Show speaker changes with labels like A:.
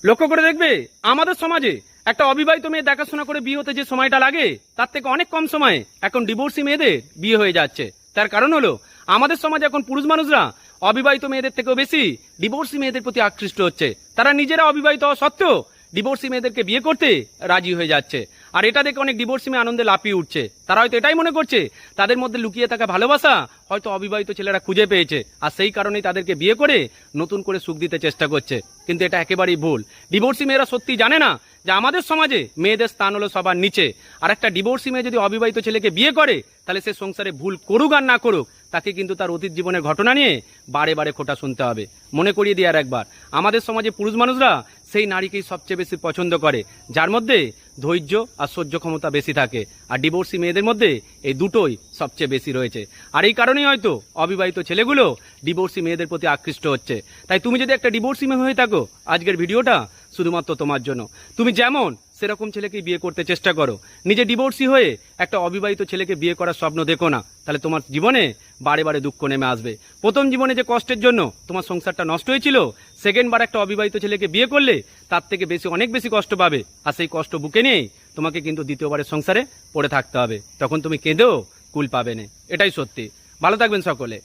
A: লক্ষ্য করে দেখবে আমাদের সমাজে একটা অবিবাহিত মেয়ে দেখাশোনা করে বিয়ে হতে যে সময়টা লাগে তার থেকে অনেক কম সময়ে এখন ডিভোর্সি মেয়েদের বিয়ে হয়ে যাচ্ছে। তার কারণ হলো আমাদের সমাজে এখন পুরুষ মানুষরা অবিবাহিত মেয়েদের থেকেও বেশি ডিভোর্সি মেয়েদের প্রতি আকৃষ্ট হচ্ছে। তারা নিজেরা অবিবাহিত হওয়া সত্ত্বেও ডিভোর্সি মেয়েদেরকে বিয়ে করতে রাজি হয়ে যাচ্ছে। আর এটা দেখে অনেক ডিভোর্সি মেয়ে আনন্দে লাফিয়ে উঠছে। তারা হয়তো এটাই মনে করছে তাদের মধ্যে লুকিয়ে থাকা ভালোবাসা হয়তো অবিবাহিত ছেলেরা খুঁজে পেয়েছে, আর সেই কারণেই তাদেরকে বিয়ে করে নতুন করে সুখ দিতে চেষ্টা করছে। কিন্তু এটা একেবারেই ভুল। ডিভোর্সি মেয়েরা সত্যি জানে না যে আমাদের সমাজে মেয়েদের স্থান হলো সবার নিচে। আর একটা ডিভোর্সি মেয়ে যদি অবিবাহিত ছেলেকে বিয়ে করে তাহলে সে সংসারে ভুল করুক আর না করুক, তাকে কিন্তু তার অতীত জীবনের ঘটনা নিয়ে বারে বারে খোঁটা শুনতে হবে। মনে করিয়ে দিয়ে আর একবার, আমাদের সমাজে পুরুষ মানুষরা সেই নারীকেই সবচেয়ে বেশি পছন্দ করে যার মধ্যে ধৈর্য আর সহ্য ক্ষমতা বেশি থাকে। আর ডিভোর্সি মেয়েদের মধ্যে এই দুটোই সবচেয়ে বেশি রয়েছে। আর এই কারণেই হয়তো অবিবাহিত ছেলেগুলো ডিভোর্সি মেয়েদের প্রতি আকৃষ্ট হচ্ছে। তাই তুমি যদি একটা ডিভোর্সি মেয়ে হয়ে থাকো, আজকের ভিডিওটা শুধুমাত্র তোমার জন্য। তুমি যেমন সেরকম ছেলেকে বিয়ে করতে চেষ্টা করো। নিজে ডিভোর্সি হয়ে একটা অবিবাহিত ছেলেকে বিয়ে করার স্বপ্ন দেখো না, তাহলে তোমার জীবনে বারে বারে দুঃখ নেমে আসবে। প্রথম জীবনে যে কষ্টের জন্য তোমার সংসারটা নষ্ট হয়েছিল, সেকেন্ড বার একটা অবিবাহিত ছেলেকে বিয়ে করলে তার থেকে বেশি অনেক বেশি কষ্ট পাবে। আর সেই কষ্ট বুকে নিয়েই তোমাকে কিন্তু দ্বিতীয়বারের সংসারে পড়ে থাকতে হবে। তখন তুমি কেঁদেও কুল পাবে না, এটাই সত্যি। ভালো থাকবেন সকলে।